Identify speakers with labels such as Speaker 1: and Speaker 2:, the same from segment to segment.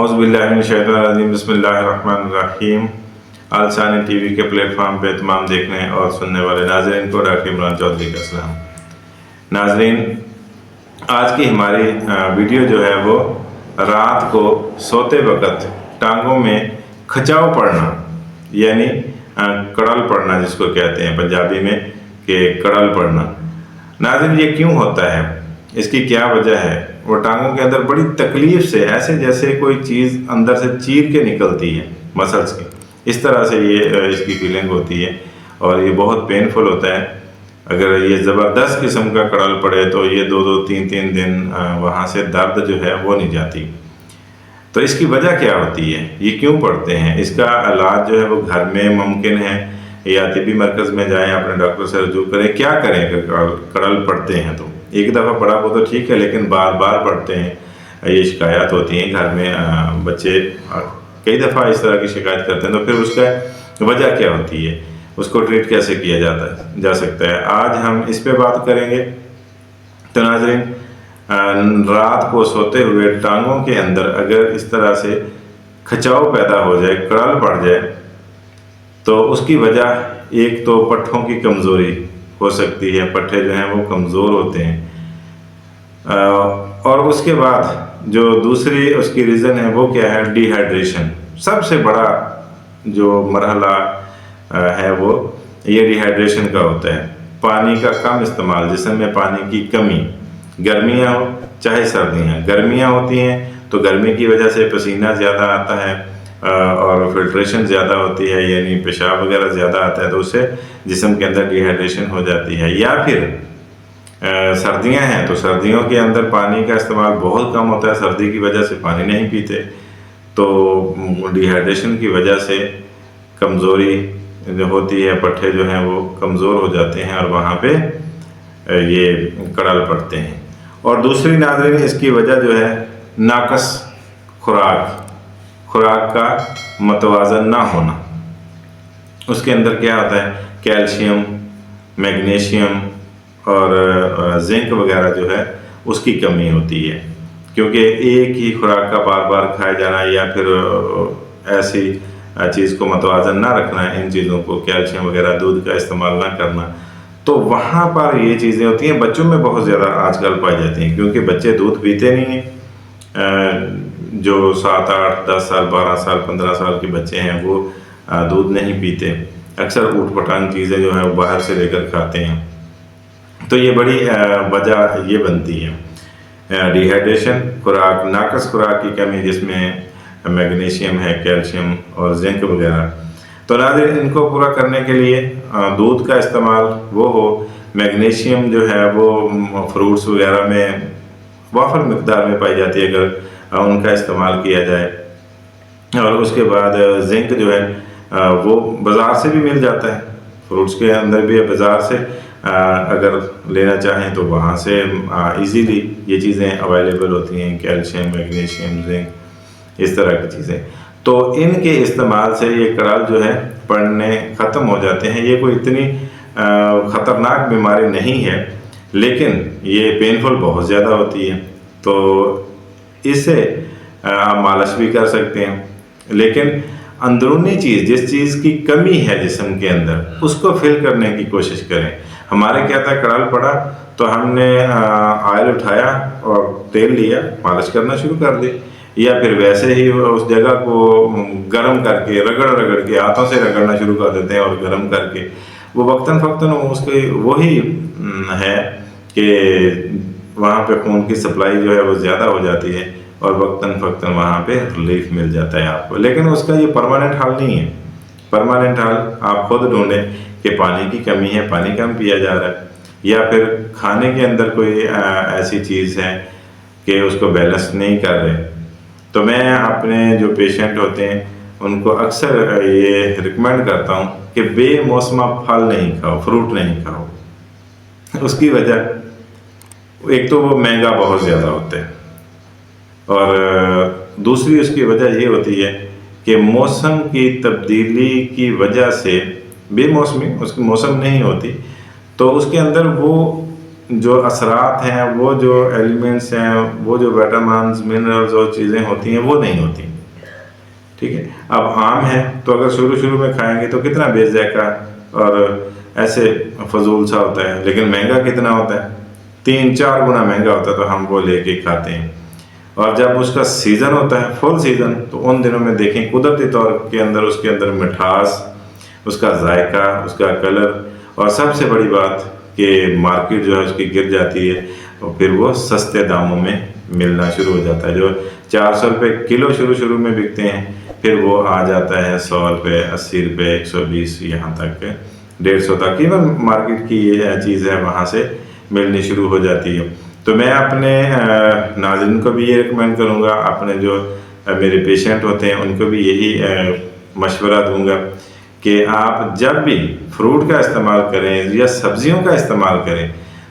Speaker 1: औज़ बिल्लाहि मिनश शैतानिर रजीम बिस्मिल्लाहिर रहमानिर रहीम। Al Thani TV के platform पे तमाम देखने और सुनने वाले नाज़रीन को डॉक्टर इमरान चौधरी का सलाम। नाज़रीन, आज की हमारी वीडियो जो है वो रात को सोते वक़्त टांगों में खिंचाव पड़ना, यानी कड़ल पड़ना जिसको कहते हैं पंजाबी में कि कड़ल पड़ना। नाज़रीन, ये क्यों होता है, इसकी क्या वजह है? वो टांगों के अंदर बड़ी तकलीफ़ से, ऐसे जैसे कोई चीज़ अंदर से चीर के निकलती है मसल्स की, इस तरह से ये इसकी फीलिंग होती है और ये बहुत पेनफुल होता है। अगर ये ज़बरदस्त किस्म का कड़ल पड़े तो ये 2-2, 3-3 दिन वहाँ से दर्द जो है वो नहीं जाती। तो इसकी वजह क्या होती है, ये क्यों पड़ते हैं? इसका इलाज जो है वो घर में मुमकिन है या तिब्बी मरकज़ में जाएं, अपने डॉक्टर से रजू करें। क्या करें अगर कड़ल पड़ते हैं तो? एक दफ़ा पड़ा वो तो ठीक है, लेकिन बार बार पड़ते हैं, ये शिकायत होती हैं घर में। बच्चे कई दफ़ा इस तरह की शिकायत करते हैं, तो फिर उसका वजह क्या होती है, उसको ट्रीट कैसे किया जा सकता है, आज हम इस पे बात करेंगे। तो नाज़रीन, रात को सोते हुए टांगों के अंदर अगर इस तरह से खिंचाव पैदा हो जाए, कड़ल पड़ जाए, तो उसकी वजह एक तो पट्ठों की कमज़ोरी हो सकती है। पट्ठे जो हैं वो कमज़ोर होते हैं। और उसके बाद जो दूसरी उसकी रीज़न है वो क्या है, डिहाइड्रेशन। सबसे बड़ा जो मरहला है वो ये डिहाइड्रेशन का होता है। पानी का कम इस्तेमाल, जिस्म में पानी की कमी, गर्मियाँ हो चाहे सर्दियाँ। गर्मियाँ होती हैं तो गर्मी की वजह से पसीना ज़्यादा आता है और फिल्ट्रेशन ज़्यादा होती है, यानी पेशाब वगैरह ज़्यादा आता है, तो उससे जिस्म के अंदर डिहाइड्रेशन हो जाती है। या फिर सर्दियां हैं तो सर्दियों के अंदर पानी का इस्तेमाल बहुत कम होता है, सर्दी की वजह से पानी नहीं पीते, तो डिहाइड्रेशन की वजह से कमज़ोरी जो होती है, पट्ठे जो हैं वो कमज़ोर हो जाते हैं और वहाँ पे ये कड़ल पड़ते हैं। और दूसरी नाज़रीन, इसकी वजह जो है नाकस खुराक का मतवाज़न ना होना। उसके अंदर क्या होता है, कैल्शियम, मैग्नीशियम और जिंक वगैरह जो है उसकी कमी होती है, क्योंकि एक ही खुराक का बार बार खाया जाना या फिर ऐसी चीज़ को मतवाज़न ना रखना, इन चीज़ों को, कैल्शियम वगैरह, दूध का इस्तेमाल ना करना, तो वहाँ पर ये चीज़ें होती हैं। बच्चों में बहुत ज़्यादा आजकल पाई जाती हैं, क्योंकि बच्चे दूध पीते नहीं हैं। जो 7, 8, 10 साल, 12 साल, 15 साल के बच्चे हैं वो दूध नहीं पीते, अक्सर ऊट पटांग चीज़ें जो हैं वो बाहर से लेकर खाते हैं। तो ये बड़ी वजह ये बनती है डिहाइड्रेशन, खुराक, नाकस खुराक की कमी, जिसमें मैग्नीशियम है, कैल्शियम और जिंक वगैरह। तो नाज़रीन, इनको पूरा करने के लिए दूध का इस्तेमाल वो हो, मैग्नीशियम जो है वो फ्रूट्स वगैरह में वाफर मिकदार में पाई जाती है, अगर उनका इस्तेमाल किया जाए। और उसके बाद जिंक जो है वो बाज़ार से भी मिल जाता है, फ्रूट्स के अंदर भी बाज़ार से अगर लेना चाहें तो वहाँ से इजीली ये चीज़ें अवेलेबल होती हैं, कैल्शियम, मैग्नीशियम, जिंक, इस तरह की चीज़ें। तो इनके इस्तेमाल से ये कड़ल जो है पड़ने ख़त्म हो जाते हैं। ये कोई इतनी ख़तरनाक बीमारी नहीं है, लेकिन ये पेनफुल बहुत ज़्यादा होती है। तो इससे आप मालिश भी कर सकते हैं, लेकिन अंदरूनी चीज़, जिस चीज़ की कमी है जिस्म के अंदर, उसको फिल करने की कोशिश करें। हमारे क्या था, कड़ल पड़ा तो हमने ऑयल उठाया और तेल लिया, मालिश करना शुरू कर दी, या फिर वैसे ही उस जगह को गर्म करके रगड़ के हाथों से रगड़ना शुरू कर देते हैं और गर्म करके वो वक्तन फ़क्तन उसके वही है कि वहाँ पे खून की सप्लाई जो है वो ज़्यादा हो जाती है और वक्तन फ़क्तन वहाँ पे रिलीफ मिल जाता है आपको। लेकिन उसका ये परमानेंट हल नहीं है। परमानेंट हल आप खुद ढूंढें कि पानी की कमी है, पानी कम पिया जा रहा है, या फिर खाने के अंदर कोई ऐसी चीज़ है कि उसको बैलेंस नहीं कर रहे। तो मैं अपने जो पेशेंट होते हैं उनको अक्सर ये रिकमेंड करता हूँ कि बेमौसमा फल नहीं खाओ, फ्रूट नहीं खाओ। उसकी वजह एक तो वो महंगा बहुत ज़्यादा होता है, और दूसरी उसकी वजह ये होती है कि मौसम की तब्दीली की वजह से, बेमौसमी उसकी मौसम नहीं होती, तो उसके अंदर वो जो असरात हैं, वो जो एलिमेंट्स हैं, वो जो विटामिन्स, मिनरल्स और चीज़ें होती हैं वो नहीं होती। ٹھیک ہے. اب آم ہے تو اگر شروع میں کھائیں گے تو کتنا بے ذائقہ اور ایسے فضول سا ہوتا ہے، لیکن مہنگا کتنا ہوتا ہے، 3-4 گنا مہنگا ہوتا ہے، تو ہم وہ لے کے کھاتے ہیں. اور جب اس کا سیزن ہوتا ہے فل سیزن، تو ان دنوں میں دیکھیں قدرتی طور کے اندر مٹھاس، اس کا ذائقہ، اس کا کلر، اور سب سے بڑی بات کہ مارکیٹ جو ہے اس کی گر جاتی ہے، اور پھر وہ سستے داموں میں ملنا شروع ہو جاتا ہے. جو 400 روپے کلو شروع میں بکتے ہیں، پھر وہ آ جاتا ہے 100 روپے، 80 روپے، 120، یہاں تک 150 تک. ایون مارکیٹ کی یہ چیز ہے وہاں سے ملنی شروع ہو جاتی ہے. تو میں اپنے ناظرین کو بھی یہ ریکمینڈ کروں گا، اپنے جو میرے پیشنٹ ہوتے ہیں ان کو بھی یہی مشورہ دوں گا کہ آپ جب بھی فروٹ کا استعمال کریں یا سبزیوں کا استعمال کریں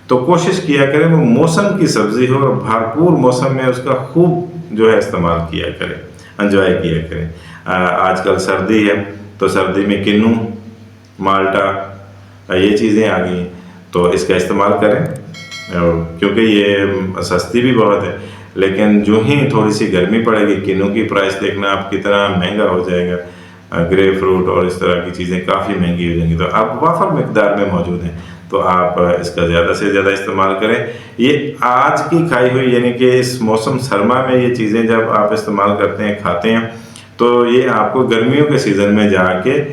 Speaker 1: تو کوشش کیا کریں وہ موسم کی سبزی ہو، اور بھرپور موسم میں اس کا خوب جو ہے استعمال کیا کریں، انجوائے کیا کریں. آج کل سردی ہے تو سردی میں کنو، مالٹا، یہ چیزیں آ گئی ہیں، تو اس کا استعمال کریں کیونکہ یہ سستی بھی بہت ہے. لیکن جو ہی تھوڑی سی گرمی پڑے گی، کنو کی پرائس دیکھنا آپ کتنا مہنگا ہو جائے گا، گریپ فروٹ اور اس طرح کی چیزیں کافی مہنگی ہو جائیں گی. تو آپ وافر مقدار میں موجود ہیں تو آپ اس کا زیادہ سے زیادہ استعمال کریں. یہ آج کی کھائی ہوئی، یعنی کہ اس موسم سرما میں یہ چیزیں جب آپ استعمال کرتے ہیں، کھاتے ہیں، تو یہ آپ کو گرمیوں کے سیزن میں جا کے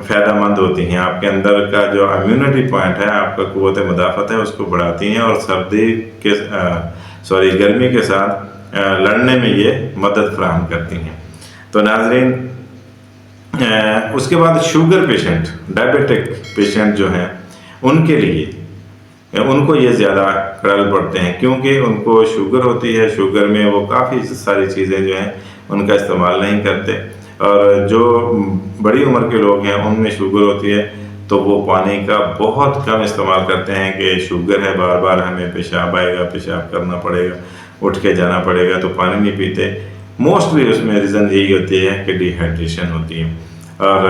Speaker 1: فائدہ مند ہوتی ہیں. آپ کے اندر کا جو امیونٹی پوائنٹ ہے، آپ کا قوت مدافعت ہے، اس کو بڑھاتی ہیں، اور گرمی کے ساتھ لڑنے میں یہ مدد فراہم کرتی ہیں. تو ناظرین، اس کے بعد شوگر پیشنٹ، ڈائبیٹک پیشنٹ جو ہیں، ان کے لیے ان کو یہ زیادہ کڑل پڑتے ہیں، کیونکہ ان کو شوگر ہوتی ہے. شوگر میں وہ کافی ساری چیزیں جو ہیں ان کا استعمال نہیں کرتے. اور جو بڑی عمر کے لوگ ہیں ان میں شوگر ہوتی ہے تو وہ پانی کا بہت کم استعمال کرتے ہیں کہ شوگر ہے، بار بار ہمیں پیشاب آئے گا، پیشاب کرنا پڑے گا، اٹھ کے جانا پڑے گا، تو پانی نہیں پیتے. موسٹلی اس میں ریزن یہی ہوتی ہے کہ ڈی ہائیڈریشن ہوتی ہے. اور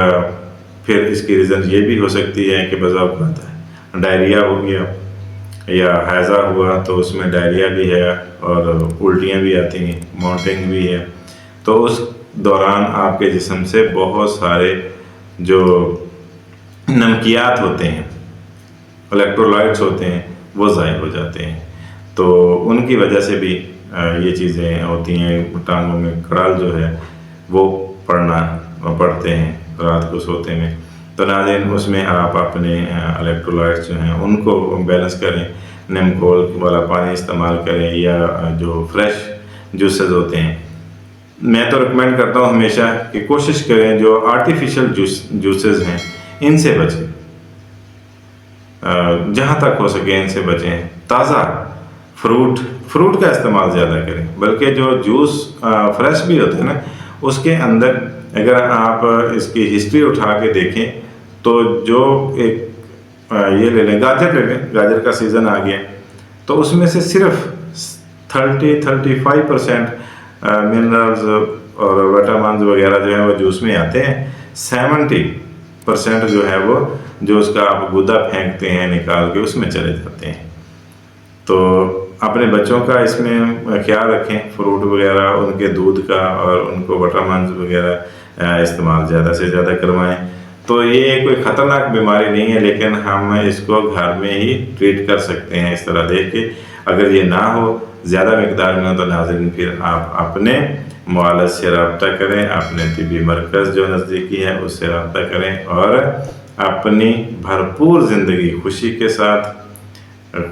Speaker 1: پھر اس کی ریزن یہ بھی ہو سکتی ہے کہ بعض اوقات ڈائریا ہو گیا یا ہیضہ ہوا تو اس میں ڈائریا بھی ہے اور الٹیاں بھی آتی ہیں، ماؤنٹنگ بھی ہے. تو اس دوران آپ کے جسم سے بہت سارے جو نمکیات ہوتے ہیں، الیکٹرولائٹس ہوتے ہیں، وہ ضائع ہو جاتے ہیں. تو ان کی وجہ سے بھی یہ چیزیں ہوتی ہیں. ٹانگوں میں کڑال جو ہے وہ پڑتے ہیں رات کو سوتے میں. تو ناظرین، اس میں آپ اپنے الیکٹرولائٹس جو ہیں ان کو بیلنس کریں. نیمکول والا پانی استعمال کریں یا جو فریش جوسز ہوتے ہیں. میں تو ریکمینڈ کرتا ہوں ہمیشہ کہ کوشش کریں جو آرٹیفیشل جوسز ہیں ان سے بچیں، جہاں تک ہو سکے ان سے بچیں. تازہ فروٹ کا استعمال زیادہ کریں. بلکہ جو جوس فریش بھی ہوتے ہیں نا، اس کے اندر اگر آپ اس کی ہسٹری اٹھا کے دیکھیں تو جو ایک یہ لے لیں، گاجر لے لیں، گاجر کا سیزن آ گیا تو اس میں سے صرف 35% منرلز اور وٹامنز وغیرہ جو ہیں وہ جوس میں آتے ہیں. 70% جو ہے وہ جو اس کا آپ گودا پھینکتے ہیں نکال کے، اس میں چلے جاتے ہیں. تو اپنے بچوں کا اس میں خیال رکھیں، فروٹ وغیرہ ان کے دودھ کا اور ان کو وٹامنز وغیرہ استعمال زیادہ سے زیادہ کروائیں. تو یہ کوئی خطرناک بیماری نہیں ہے، لیکن ہم اس کو گھر میں ہی ٹریٹ کر سکتے ہیں اس طرح دیکھ کے. اگر یہ نہ ہو، زیادہ مقدار میں ہو، تو ناظرین پھر آپ اپنے معالج سے رابطہ کریں، اپنے طبی مرکز جو نزدیکی ہے اس سے رابطہ کریں، اور اپنی بھرپور زندگی خوشی کے ساتھ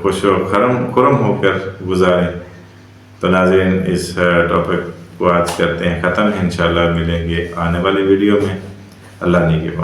Speaker 1: خوش و خرم ہو کر گزاریں. تو ناظرین، اس ٹاپک کو آج کرتے ہیں ختم. انشاءاللہ ملیں گے آنے والی ویڈیو میں. اللہ نے کے